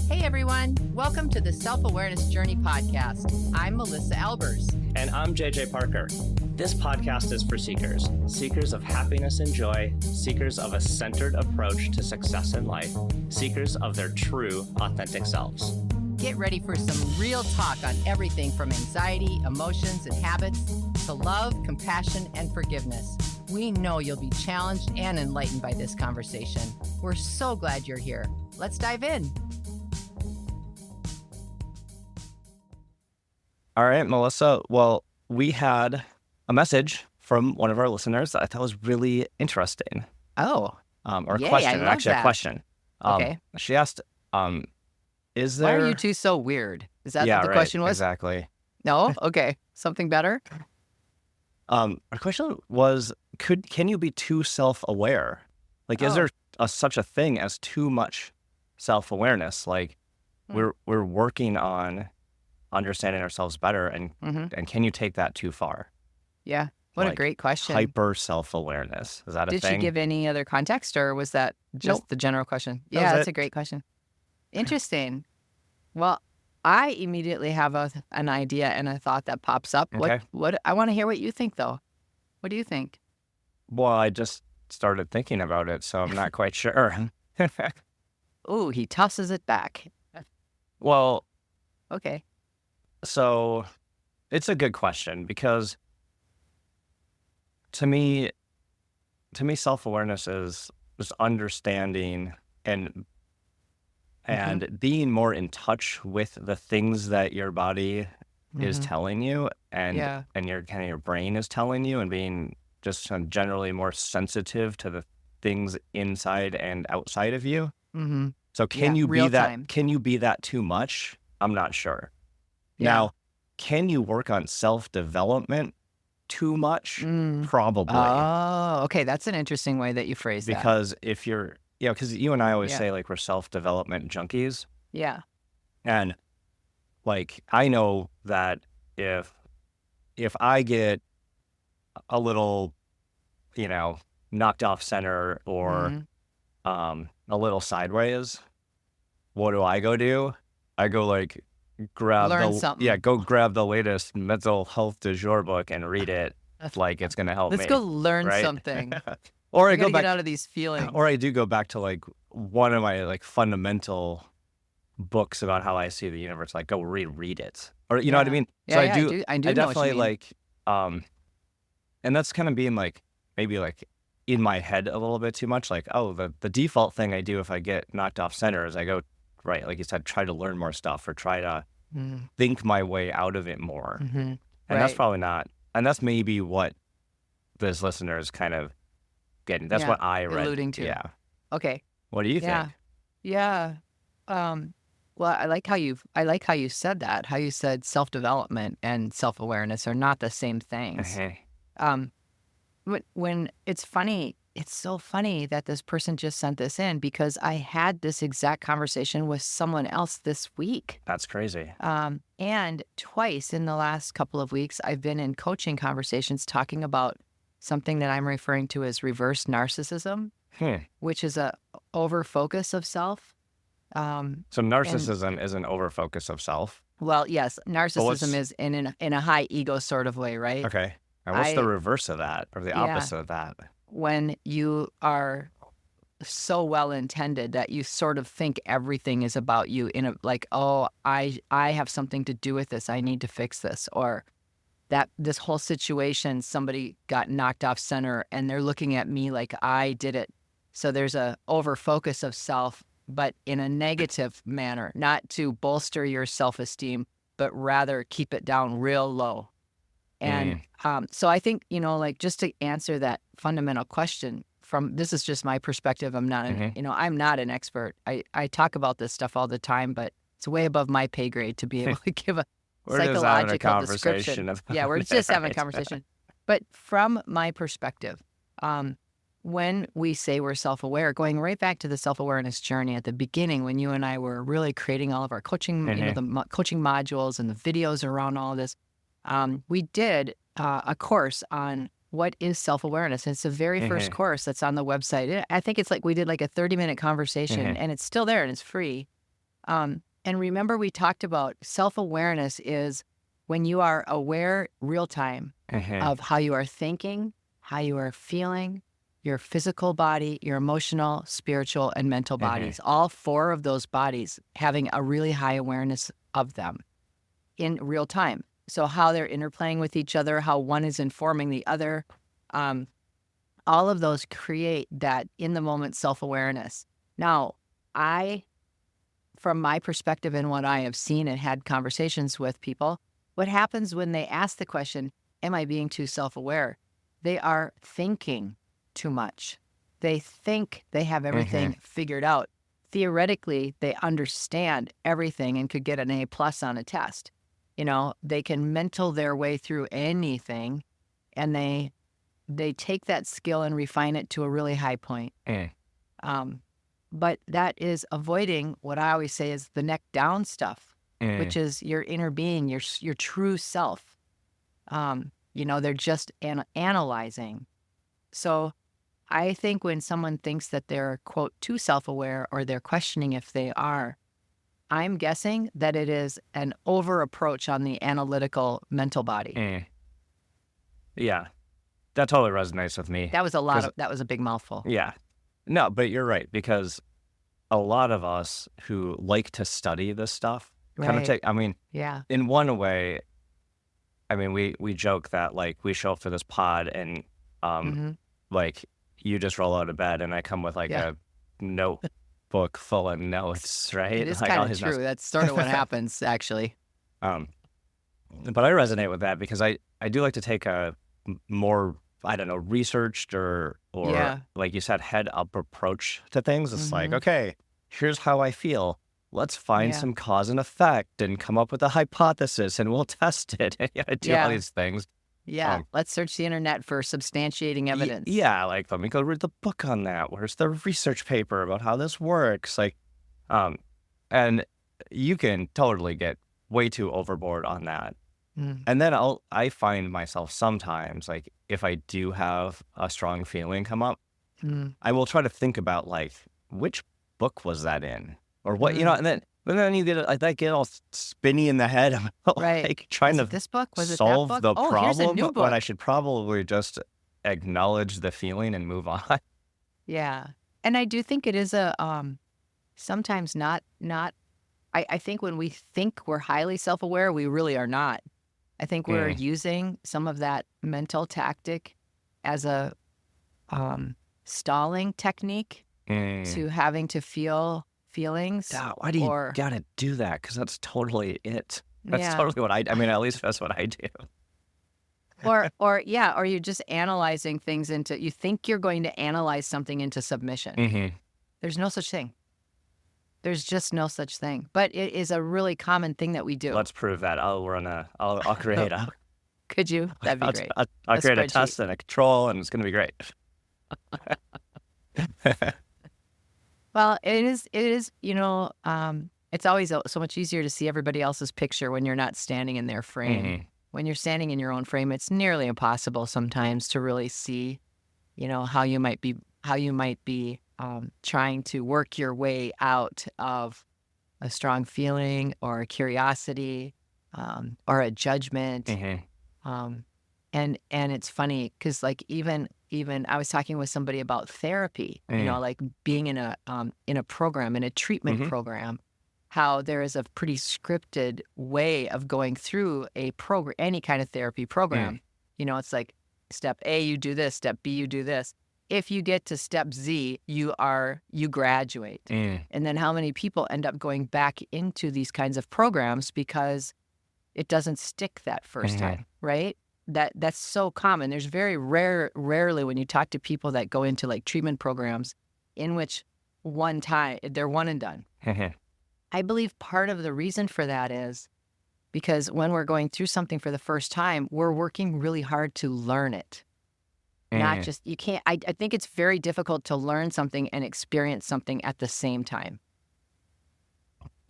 Hey everyone, welcome to the Self-Awareness Journey podcast. I'm Melissa Albers. And I'm JJ Parker. This podcast is for seekers of happiness and joy, seekers of a centered approach to success in life, seekers of their true, authentic selves. Get ready for some real talk on everything from anxiety, emotions, and habits to love, compassion, and forgiveness. We know you'll be challenged and enlightened by this conversation. We're so glad you're here. Let's dive in. All right, Melissa. Well, we had a message from one of our listeners that I thought was really interesting. Oh, or a yay, question, I love actually that. a question. Okay. She asked, is there... Why are you two so weird? Is that yeah, what the right, question was? Exactly. No? Okay. Something better? Our question was, can you be too self-aware? Like, is there such a thing as too much self-awareness? Like, we're working on understanding ourselves better, and can you take that too far? Yeah. What a Like, great question. Hyper self-awareness. Is that a Did thing? she give any other context, or was that just Nope. the general question? That Yeah, was that's it. a great question. Interesting. Well, I immediately have an idea and a thought that pops up. Okay. What I want to hear what you think, though. What do you think? Well, I just started thinking about it, so I'm not quite sure. Ooh, he tosses it back. Well, Okay. so it's a good question, because to me, self-awareness is just understanding and being more in touch with the things that your body is telling you, and Yeah. and your brain is telling you, and being just generally more sensitive to the things inside and outside of you. Mm-hmm. So can Yeah, you be real that? time. Can you be that too much? I'm not sure. Yeah. Now, can you work on self-development too much? Probably. Oh, okay. That's an interesting way that you phrase that. Because if you're, because you and I always Yeah. say, like, we're self-development junkies. Yeah. And, like, I know that if I get a little, knocked off center, or a little sideways, what do? I go, like, grab Learn something. go grab the latest mental health du jour book and read it, like it's going to help me. Let's go learn right? something. Or I I go gotta back, get out of these feelings. or I do go back to, like, one of my, like, fundamental books about how I see the universe. Like, go read it, or you know what I mean. Yeah, So yeah, I do I do know definitely what you mean. like, and that's kind of being, like, maybe, like, in my head a little bit too much. Like, the default thing I do if I get knocked off center is I go, right, like you said, try to learn more stuff, or try to think my way out of it more. And that's Right. probably not, and that's maybe what this listener is kind of getting. That's Yeah, what I read. alluding to. Yeah. Okay. What do you Yeah. think? Yeah. Well, I like how you said that. How you said self-development and self-awareness are not the same things. When it's funny, it's so funny that this person just sent this in, because I had this exact conversation with someone else this week. That's crazy. And twice in the last couple of weeks, I've been in coaching conversations talking about something that I'm referring to as reverse narcissism, which is a over-focus of self. So narcissism is an overfocus of self. Well, yes, narcissism is in a high ego sort of way, right? Okay. And what's the reverse of that, or the opposite of that? When you are so well intended that you sort of think everything is about you, in a like, oh, I have something to do with this, I need to fix this, or that this whole situation, somebody got knocked off center and they're looking at me like I did it. So there's a over focus of self, but in a negative manner, not to bolster your self-esteem, but rather keep it down real low. And so I think, like, just to answer that fundamental question, this is just my perspective. I'm not, I'm not an expert. I talk about this stuff all the time, but it's way above my pay grade to be able to give a psychological description. Yeah, we're just having a conversation. But from my perspective, when we say we're self-aware, going right back to the self-awareness journey at the beginning, when you and I were really creating all of our coaching, the coaching modules and the videos around all of this, we did a course on what is self-awareness. It's the very first course that's on the website. I think it's like we did like a 30-minute conversation, and it's still there and it's free. And remember, we talked about self-awareness is when you are aware real time of how you are thinking, how you are feeling, your physical body, your emotional, spiritual, and mental bodies, all 4 of those bodies having a really high awareness of them in real time. So how they're interplaying with each other, how one is informing the other, all of those create that in the moment self-awareness. Now, from my perspective and what I have seen and had conversations with people, what happens when they ask the question, am I being too self-aware? They are thinking too much. They think they have everything figured out. Theoretically, they understand everything and could get an A+ on a test. They can mental their way through anything, and they take that skill and refine it to a really high point. But that is avoiding what I always say is the neck down stuff, which is your inner being, your true self. They're just analyzing. So I think when someone thinks that they're, quote, too self-aware or they're questioning if they are, I'm guessing that it is an over approach on the analytical mental body. Yeah, that totally resonates with me. That was a big mouthful. Yeah. No, but you're right, because a lot of us who like to study this stuff kind of take, in one way, we joke that like we show up for this pod and like you just roll out of bed and I come with like a notebook full of notes, right? It is like kind of true. Notes. That's sort of what happens, actually. But I resonate with that because I do like to take a more, I don't know, researched or like you said, head up approach to things. It's like, okay, here's how I feel. Let's find some cause and effect and come up with a hypothesis and we'll test it. And do all these things. Yeah, let's search the internet for substantiating evidence. Like let me go read the book on that. Where's the research paper about how this works? Like, and you can totally get way too overboard on that. And then I find myself sometimes, like if I do have a strong feeling come up, I will try to think about like, which book was that in? Or what, and then you get all spinny in the head. Like trying to this book? Was solve it that book? the problem Here's a new book. when I should probably just acknowledge the feeling and move on. Yeah. And I do think it is sometimes not, I think when we think we're highly self-aware, we really are not. I think we're using some of that mental tactic as a stalling technique to having to feel feelings. Why do you gotta do that? Because that's totally it. That's totally what at least that's what I do. or you're just analyzing things you think you're going to analyze something into submission. There's no such thing. There's just no such thing. But it is a really common thing that we do. Let's prove that. I'll create a... Could you? That'd be great. I'll create a test and a control, and it's going to be great. Well, it is, it's always so much easier to see everybody else's picture when you're not standing in their frame. When you're standing in your own frame, it's nearly impossible sometimes to really see, how you might be trying to work your way out of a strong feeling or a curiosity or a judgment. And it's funny because like even I was talking with somebody about therapy, like being in a program, in a treatment program, how there is a pretty scripted way of going through a program, any kind of therapy program. It's like step A, you do this, step B, you do this. If you get to step Z, you graduate. And then how many people end up going back into these kinds of programs because it doesn't stick that first time, right? That's so common. There's very rarely when you talk to people that go into like treatment programs in which one time they're one and done. I believe part of the reason for that is because when we're going through something for the first time, we're working really hard to learn it. Not just, you can't, I think it's very difficult to learn something and experience something at the same time.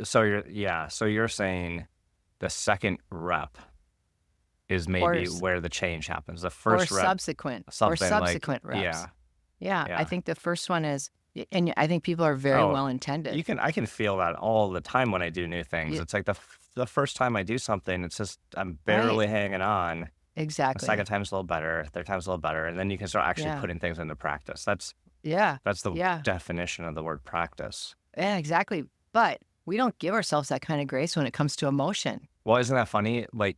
So you're saying the second rep is maybe where the change happens. The first rep. Subsequent reps. Yeah. I think the first one is And I think people are very Oh, well intended. I can feel that all the time when I do new things. Yeah, It's like the first time I do something, it's just I'm right. barely hanging on. The second Exactly. time's a little better, third time's a little better, and then you can start actually Yeah. putting things into practice. Yeah. That's the Yeah. definition of the word practice. Yeah, exactly. But we don't give ourselves that kind of grace when it comes to emotion. Well, isn't that funny? Like,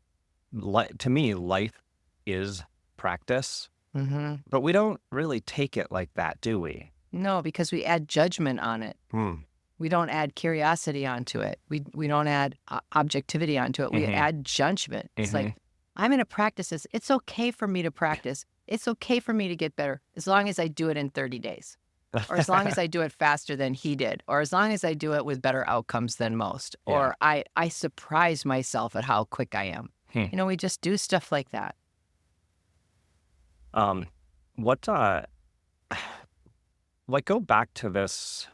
to me, life is practice, Hmm. but we don't really take it like that, do we? No, because we add judgment on it. Hmm. We don't add curiosity onto it. We don't add objectivity onto it. We Mm-hmm. add judgment. It's Mm-hmm. like, I'm going to practice this. It's okay for me to practice. It's okay for me to get better as long as I do it in 30 days, or as long as I do it faster than he did, or as long as I do it with better outcomes than most, Yeah. or I surprise myself at how quick I am. Hmm. We just do stuff like that. What like go back to this,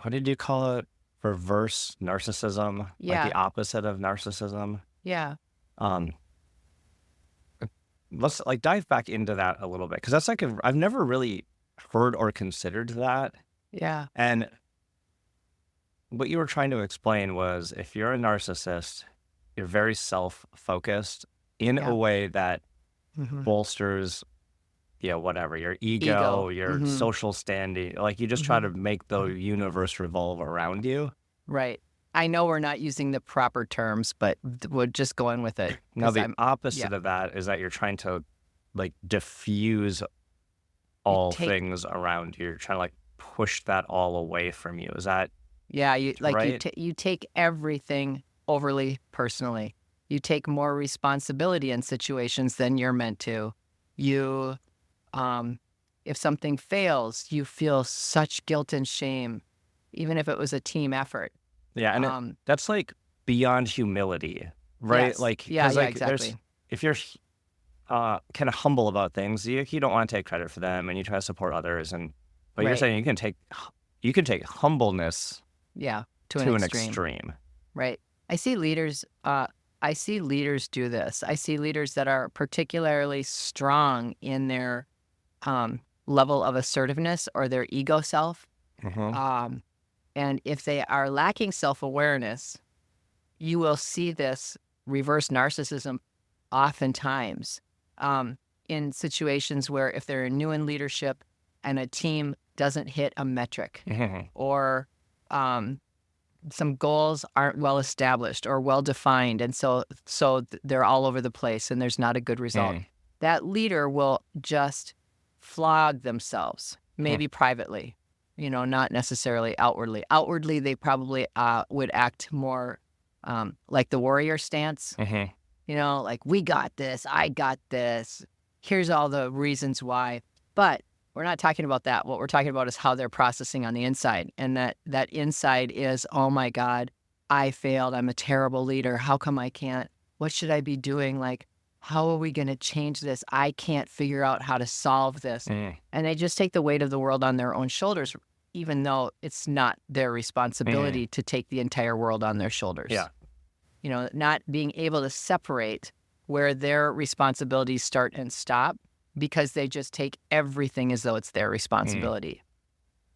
what did you call it? Reverse narcissism, like Yeah. the opposite of narcissism. Yeah. Um, let's like dive back into that a little bit because that's like I've never really heard or considered that. Yeah. And what you were trying to explain was if you're a narcissist, you're very self-focused in a Yeah. way that Hmm. bolsters, whatever, your ego, Ego. your Hmm. social standing. Like you just try Hmm. to make the universe revolve around you. Right. I know we're not using the proper terms, but we're just going with it Now, because the I'm, yeah, opposite of that is that you're trying to like diffuse you all take, things around you. You're trying to like push that all away from you. Is that yeah, right? you take everything overly personally. You take more responsibility in situations than you're meant to. You, um, if something fails, you feel such guilt and shame, even if it was a team effort. Yeah, and Um, that's like beyond humility, right? yes. Like, Yeah, because yeah, like exactly. if you're kind of humble about things, you don't want to take credit for them, and you try to support others, but you're Right. saying you can take humbleness Yeah, to an to an extreme. extreme. Right. I see leaders I see leaders do this. I see leaders that are particularly strong in their level of assertiveness or their ego self. Hmm. Um, and if they are lacking self-awareness, you will see this reverse narcissism oftentimes in situations where if they're new in leadership and a team doesn't hit a metric Hmm. or um, some goals aren't well established or well defined, and so they're all over the place and there's not a good result. That leader will just flog themselves, maybe privately, not necessarily outwardly. Outwardly, they probably would act more like the warrior stance, Hmm. like, we got this, I got this, here's all the reasons why. But we're not talking about that. What we're talking about is how they're processing on the inside. And that inside is, oh my God, I failed. I'm a terrible leader. How come I can't? What should I be doing? Like, how are we going to change this? I can't figure out how to solve this. And they just take the weight of the world on their own shoulders, even though it's not their responsibility to take the entire world on their shoulders. Yeah. Not being able to separate where their responsibilities start and stop because they just take everything as though it's their responsibility.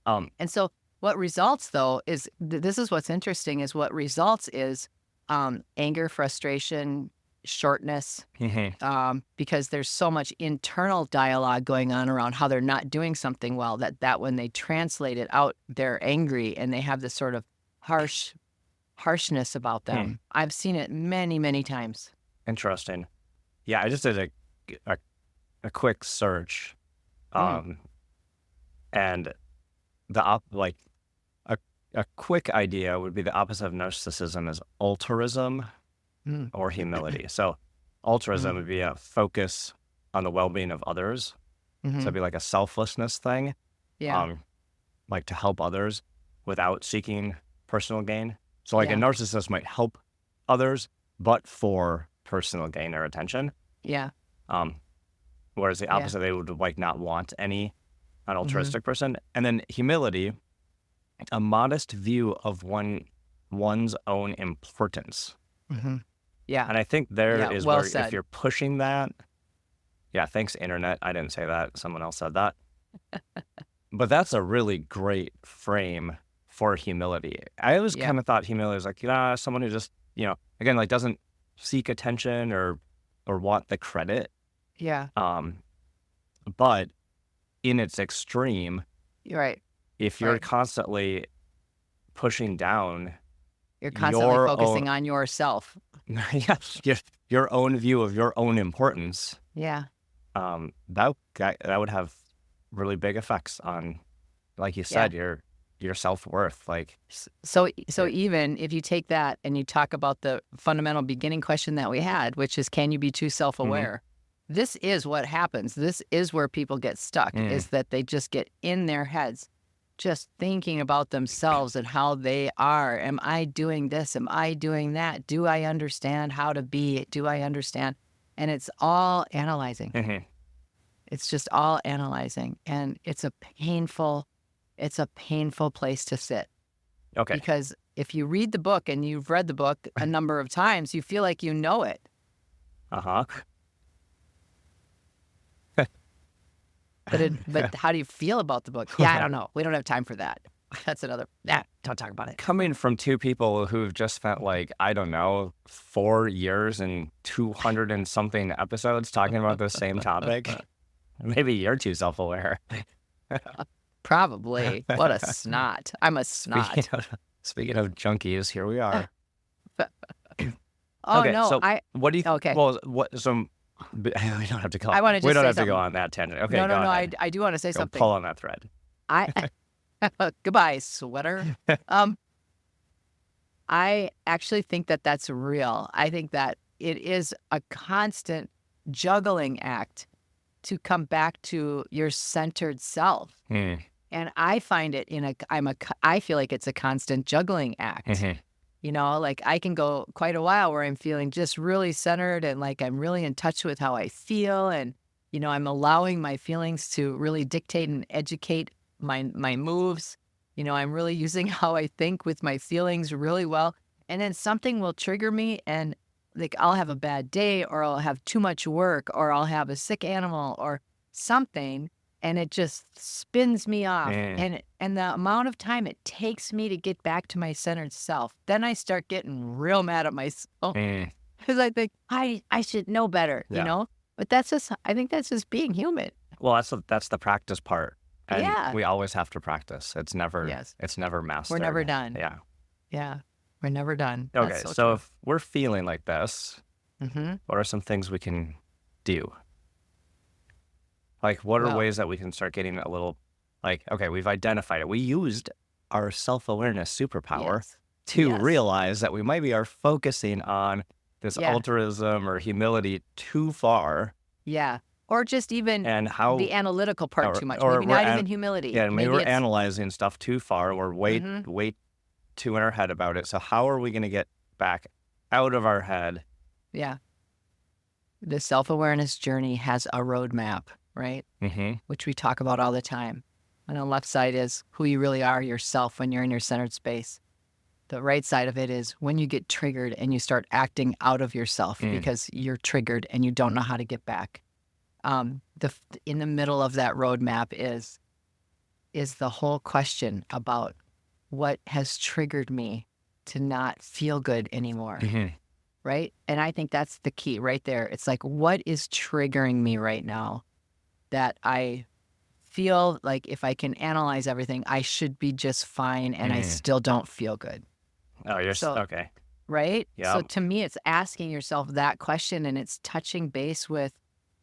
And so what results, though, is this is what's interesting is what results is anger, frustration, shortness, because there's so much internal dialogue going on around how they're not doing something well that when they translate it out, they're angry and they have this sort of harshness about them. I've seen it many, many times. Interesting. Yeah, I just did a quick search, and like a quick idea would be the opposite of narcissism is altruism or humility. So altruism would be a focus on the well-being of others. So it'd be like a selflessness thing. Yeah. Like to help others without seeking personal gain. So like a Yeah. narcissist might help others, but for personal gain or attention. Yeah. Whereas the Yeah. opposite, they would like not want an altruistic person. And then humility, a modest view of one's own importance. Yeah. And I think there Yeah, is well where said. if you're pushing that, yeah, thanks internet. I didn't say that. Someone else said that. But that's a really great frame for humility. I always Yeah. kind of thought humility was like, someone who just, again, like doesn't seek attention or want the credit. Yeah. But in its extreme, You're right. if you're Right. constantly pushing down You're constantly your focusing own, on yourself. yeah, your own view of your own importance, Yeah. that would have really big effects on, like you Yeah. said, your self-worth. Like, So Yeah. even if you take that and you talk about the fundamental beginning question that we had, which is, can you be too self-aware? This is what happens. This is where people get stuck, is that they just get in their heads, just thinking about themselves and how they are. Am I doing this? Am I doing that? Do I understand how to be? Do I understand? And it's all analyzing. It's just all analyzing. And it's a painful place to sit. Okay. Because if you read the book and you've read the book a number of times, you feel like you know it. But how do you feel about the book? Yeah, I don't know. We don't have time for that. That's another. Don't talk about it. Coming from two people who've just spent, like, I don't know, 4 years and 200 and something episodes talking about the same topic, maybe you're too self-aware. Probably. What a snot. I'm a snot. Speaking of junkies, here we are. Oh, Okay, no. so what do you? Okay. Well, we don't have to go. I wanna We just don't say have to go something. on that tangent. Okay, No, go no, no. ahead. I do want to say Go something. pull on that thread. I goodbye, sweater. I actually think that that's real. I think that it is a constant juggling act to come back to your centered self. And I find it I feel like it's a constant juggling act. Like I can go quite a while where I'm feeling just really centered and like I'm really in touch with how I feel. And, I'm allowing my feelings to really dictate and educate my moves. I'm really using how I think with my feelings really well. And then something will trigger me and like I'll have a bad day or I'll have too much work or I'll have a sick animal or something. And it just spins me off. And the amount of time it takes me to get back to my centered self, then I start getting real mad at myself because I think I should know better, Yeah. But I think that's just being human. Well, that's the practice part, and Yeah. we always have to practice. It's never Yes. mastered. We're never done. Yeah. Yeah. We're never done. Okay, That's so if we're feeling like this, true. what are some things we can do? Like, what are Well- ways that we can start getting a little, like, okay, we've identified it. We used our self-awareness superpower Yes. to Yes. realize that we maybe are focusing on this Yeah. altruism or humility too far, Yeah. Or just even and how the analytical part or- too much. or Maybe we're not an- even humility. yeah, maybe we're it's- analyzing stuff too far. We're way too in our head about it. So how are we going to get back out of our head? Yeah. The self-awareness journey has a roadmap, right? Which we talk about all the time. On the left side is who you really are, yourself, when you're in your centered space. The right side of it is when you get triggered and you start acting out of yourself because you're triggered and you don't know how to get back. In the middle of that roadmap is the whole question about what has triggered me to not feel good anymore. Right? And I think that's the key right there. It's like, what is triggering me right now that I feel like if I can analyze everything, I should be just fine and I still don't feel good. Oh, you're So- okay. Right? Yeah. So to me, it's asking yourself that question and it's touching base with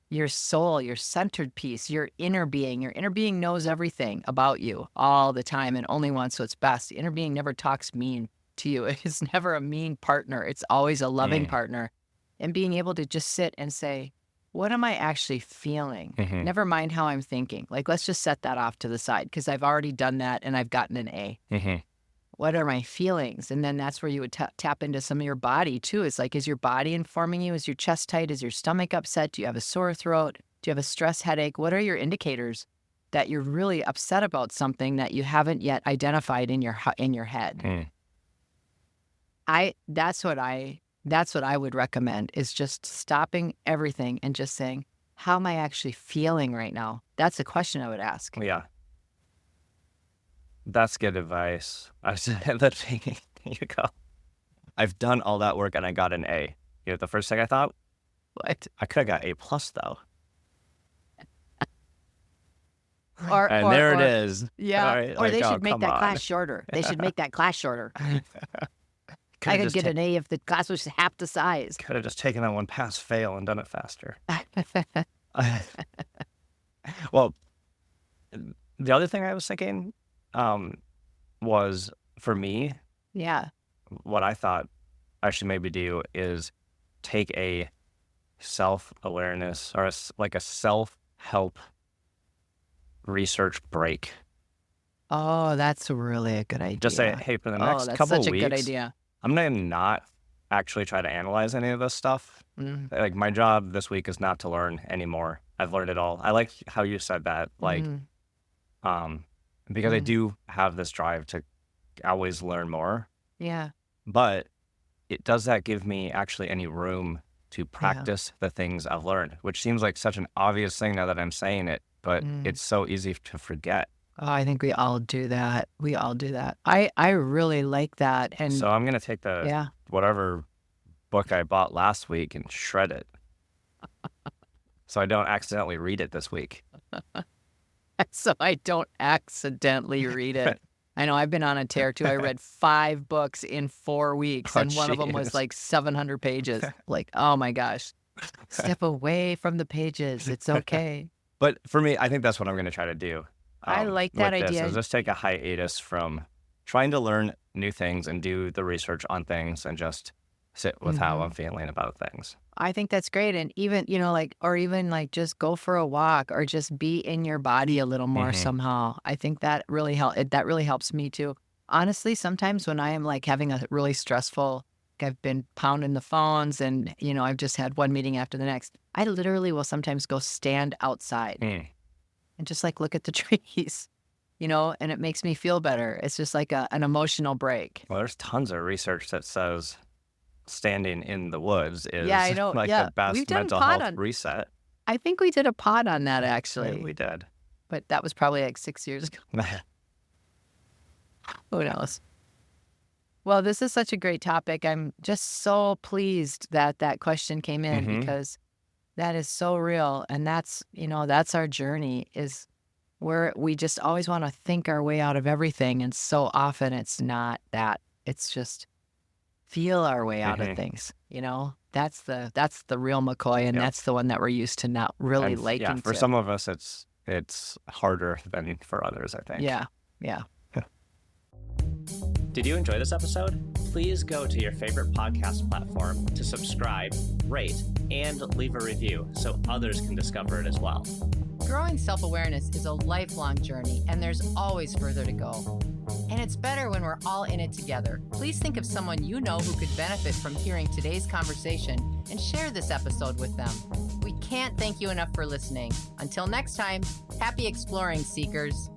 your soul, your centered piece, your inner being. Your inner being knows everything about you all the time and only wants what's best. The inner being never talks mean to you. It's never a mean partner. It's always a loving partner. And being able to just sit and say, what am I actually feeling? Never mind how I'm thinking. Like, let's just set that off to the side because I've already done that and I've gotten an A. What are my feelings? And then that's where you would tap into some of your body too. It's like, is your body informing you? Is your chest tight? Is your stomach upset? Do you have a sore throat? Do you have a stress headache? What are your indicators that you're really upset about something that you haven't yet identified in your head? That's what I would recommend is just stopping everything and just saying, how am I actually feeling right now? That's a question I would ask. Yeah. That's good advice. I said that. You go. I've done all that work and I got an A. You know, the first thing I thought, What? I could have got A plus though. And Or there it is. yeah. All right, Or like, they oh, should make come that on. class shorter. They should make that class shorter. I Could've could just get an A if the class was half the size. Could have just taken that one pass fail and done it faster. Well, the other thing I was thinking was for me, Yeah. what I thought I should maybe do is take a self-awareness or like a self-help research break. Oh, that's really a good idea. Just say, hey, for the Oh, next that's couple such of a good weeks, idea. I'm going to not actually try to analyze any of this stuff. Mm, Like my job this week is not to learn anymore. I've learned it all. I like how you said that, like, mm, because I mm. do have this drive to always learn more, Yeah. but does that give me actually any room to practice the things I've learned, which seems like such an obvious thing now that I'm saying it, but it's so easy to forget. Oh, I think we all do that. We all do that. I really like that. And So I'm going to take yeah. whatever book I bought last week and shred it so I don't accidentally read it this week. So I don't accidentally read it. I know I've been on a tear too. I read 5 books in 4 weeks, Oh, and one of them was jeez. like 700 pages. Like, oh my gosh. Step away from the pages. It's okay. But for me, I think that's what I'm going to try to do. I like that with this, idea. is just take a hiatus from trying to learn new things and do the research on things and just sit with how I'm feeling about things. I think that's great. And even, like, or even like just go for a walk or just be in your body a little more somehow. I think that really that really helps me too. Honestly, sometimes when I am like having a really stressful, like I've been pounding the phones and, I've just had one meeting after the next, I literally will sometimes go stand outside and just like look at the trees, and it makes me feel better. It's just like an emotional break. Well, there's tons of research that says standing in the woods is Yeah, I know. like Yeah. the best We've done a mental pod health on- reset. I think we did a pod on that Yeah, actually, we did. but that was probably like 6 years ago. Who knows? Well, this is such a great topic. I'm just so pleased that that question came in because that is so real. And that's, that's our journey is where we just always want to think our way out of everything. And so often it's not that. It's just feel our way out of things. That's the real McCoy. And Yep. that's the one that we're used to not really And liking. yeah, for to. some of us, it's harder than for others, I think. Yeah. Yeah. Did you enjoy this episode? Please go to your favorite podcast platform to subscribe, rate, and leave a review so others can discover it as well. Growing self-awareness is a lifelong journey, and there's always further to go. And it's better when we're all in it together. Please think of someone you know who could benefit from hearing today's conversation and share this episode with them. We can't thank you enough for listening. Until next time, happy exploring, seekers.